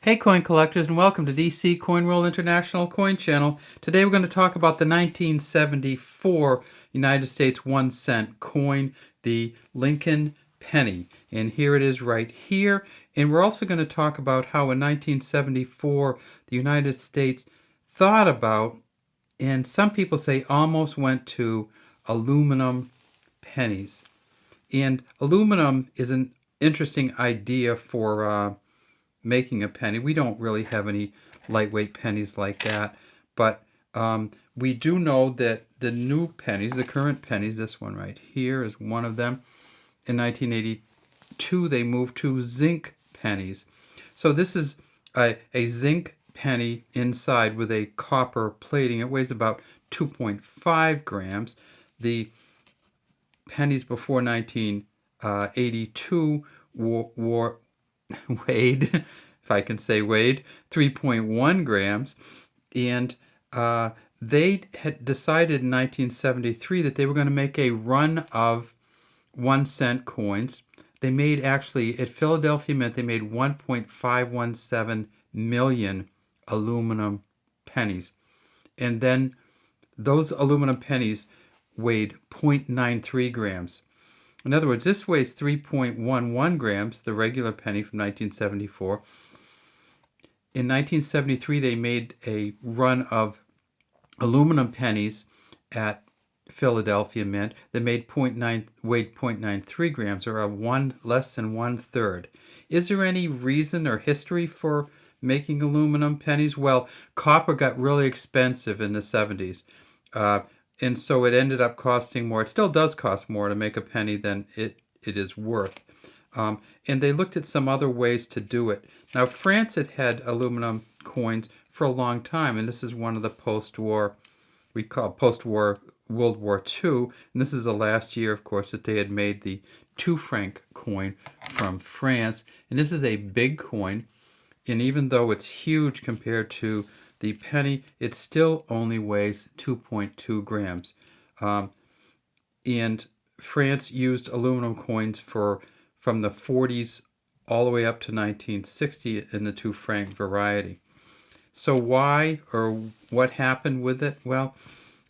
Hey coin collectors, and welcome to DC Coin World International Coin Channel. Today we're going to talk about the 1974 United States 1 cent coin, the Lincoln Penny. And here it is right here. And we're also going to talk about how in 1974 the United States thought about, and some people say almost went to, aluminum pennies. And aluminum is an interesting idea for making a penny. We don't really have any lightweight pennies like that, but we do know that the new pennies, the current pennies, this one right here is one of them. In 1982, they moved to zinc pennies. So this is a zinc penny inside with a copper plating. It weighs about 2.5 grams. The pennies before 1982 weighed, if I can say weighed, 3.1 grams. And they had decided in 1973 that they were going to make a run of 1 cent coins. They made, actually, at Philadelphia Mint, they made 1.517 million aluminum pennies. And then those aluminum pennies weighed 0.93 grams. In other words, this weighs 3.11 grams, the regular penny from 1974. In 1973, they made a run of aluminum pennies at Philadelphia Mint that weighed 0.93 grams, or less than 1/3. Is there any reason or history for making aluminum pennies? Well, copper got really expensive in the 70s. And so it ended up costing more. It still does cost more to make a penny than it is worth. And they looked at some other ways to do it. Now, France had aluminum coins for a long time, and this is one of the post-war, we call post-war World War II. And this is the last year, of course, that they had made the 2 franc coin from France. And this is a big coin. And even though it's huge compared to the penny, it still only weighs 2.2 grams. And France used aluminum coins from the 40s all the way up to 1960 in the 2 franc variety. So why, or what happened with it? Well,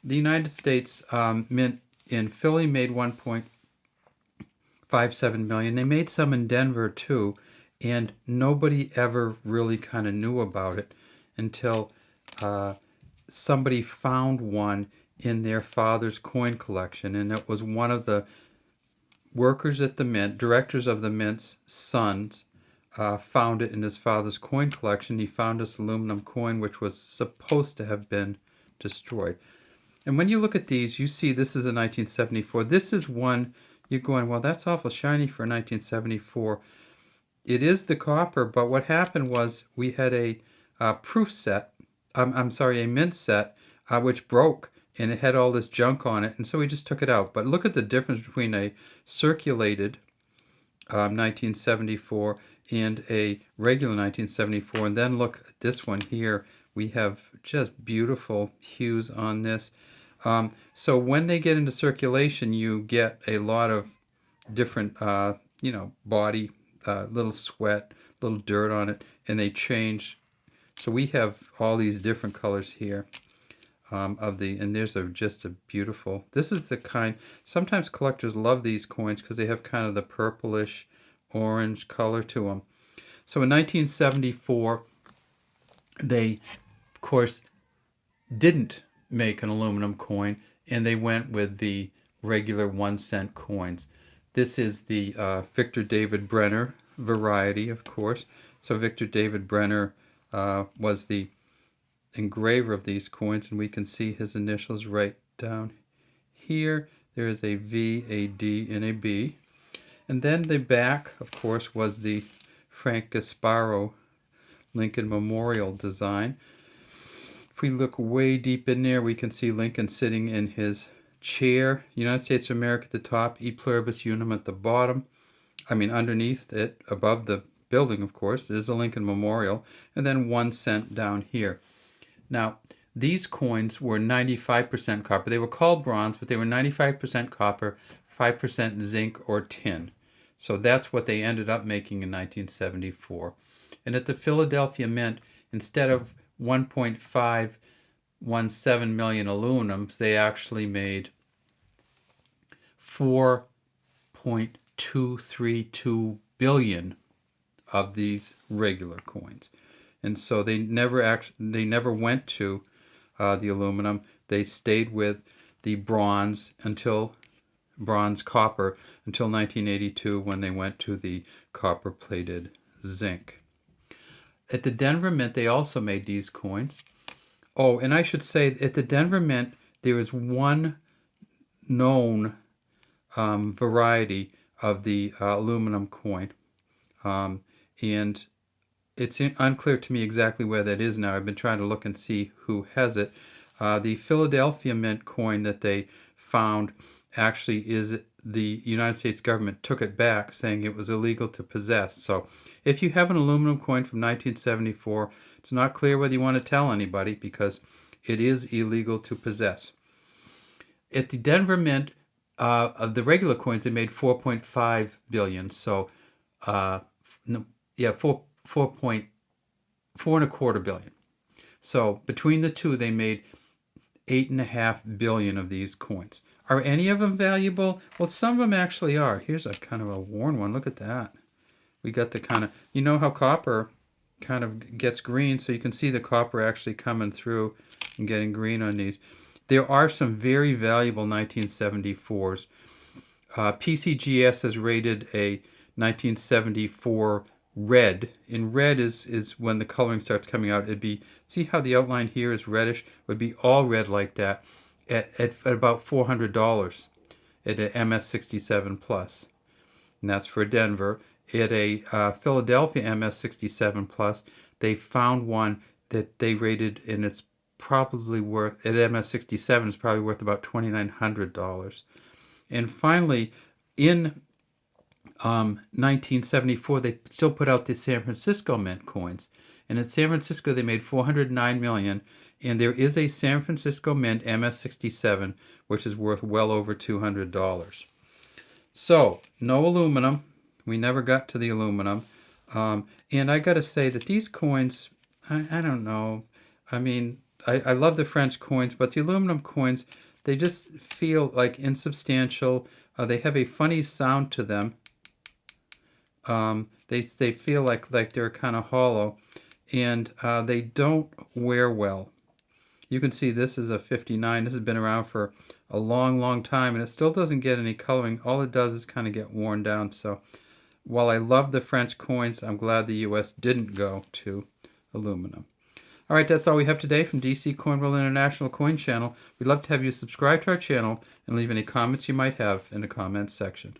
the United States Mint in Philly made 1.57 million. They made some in Denver too, and nobody ever really kind of knew about it until somebody found one in their father's coin collection, and it was one of the workers at the mint, directors of the mint's sons, found it in his father's coin collection. He found this aluminum coin, which was supposed to have been destroyed. And when you look at these, you see this is a 1974. This is one you're going, well, that's awful shiny for 1974. It is the copper, but what happened was we had a proof set, a mint set, which broke, and it had all this junk on it, and so we just took it out. But look at the difference between a circulated 1974 and a regular 1974, and then look at this one here. We have just beautiful hues on this. So when they get into circulation, you get a lot of different, body, little sweat, little dirt on it, and they change. So we have all these different colors here and there's just a beautiful, this is the kind, sometimes collectors love these coins because they have kind of the purplish orange color to them. So in 1974, they, of course, didn't make an aluminum coin, and they went with the regular 1 cent coins. This is the Victor David Brenner variety, of course. So Victor David Brenner was the engraver of these coins, and we can see his initials right down here. There is a V, a D, and a B. And then the back, of course, was the Frank Gasparo Lincoln Memorial design. If we look way deep in there, we can see Lincoln sitting in his chair. United States of America at the top, E Pluribus Unum at the bottom. Underneath it, above the building, of course, is the Lincoln Memorial, and then 1 cent down here. Now, these coins were 95% copper. They were called bronze, but they were 95% copper, 5% zinc or tin. So that's what they ended up making in 1974. And at the Philadelphia Mint, instead of 1.517 million aluminums, they actually made 4.232 billion of these regular coins. And so they never went to the aluminum. They stayed with the bronze copper until 1982, when they went to the copper plated zinc. At the Denver Mint, they also made these coins. Oh, and I should say, at the Denver Mint, there is one known variety of the aluminum coin, and it's unclear to me exactly where that is now. I've been trying to look and see who has it. The Philadelphia Mint coin that they found actually is, the United States government took it back, saying it was illegal to possess. So if you have an aluminum coin from 1974, it's not clear whether you want to tell anybody, because it is illegal to possess. At the Denver Mint, of the regular coins, they made 4.5 billion. So, four and a quarter billion. So between the two, they made 8.5 billion of these coins. Are any of them valuable? Well, some of them actually are. Here's a kind of a worn one. Look at that. We got the kind of, you know how copper kind of gets green, so you can see the copper actually coming through and getting green on these. There are some very valuable 1974s. PCGS has rated a 1974 red. And red is when the coloring starts coming out. It'd be, see how the outline here is reddish? It would be all red like that at about $400 at a MS67 Plus. And that's for Denver. At a Philadelphia MS67 Plus, they found one that they rated, and it's probably worth, at MS67, it's probably worth about $2,900. And finally, in 1974, they still put out the San Francisco Mint coins. And in San Francisco, they made 409 million. And there is a San Francisco Mint MS67, which is worth well over $200. So, no aluminum. We never got to the aluminum. And I got to say that these coins, I don't know. I mean, I love the French coins, but the aluminum coins, they just feel like insubstantial. They have a funny sound to them. They feel like they're kind of hollow, and they don't wear well. You can see this is a 59. This has been around for a long, long time, and it still doesn't get any coloring. All it does is kind of get worn down. So while I love the French coins, I'm glad the U.S. didn't go to aluminum. All right, that's all we have today from DC Coin World International Coin Channel. We'd love to have you subscribe to our channel and leave any comments you might have in the comments section.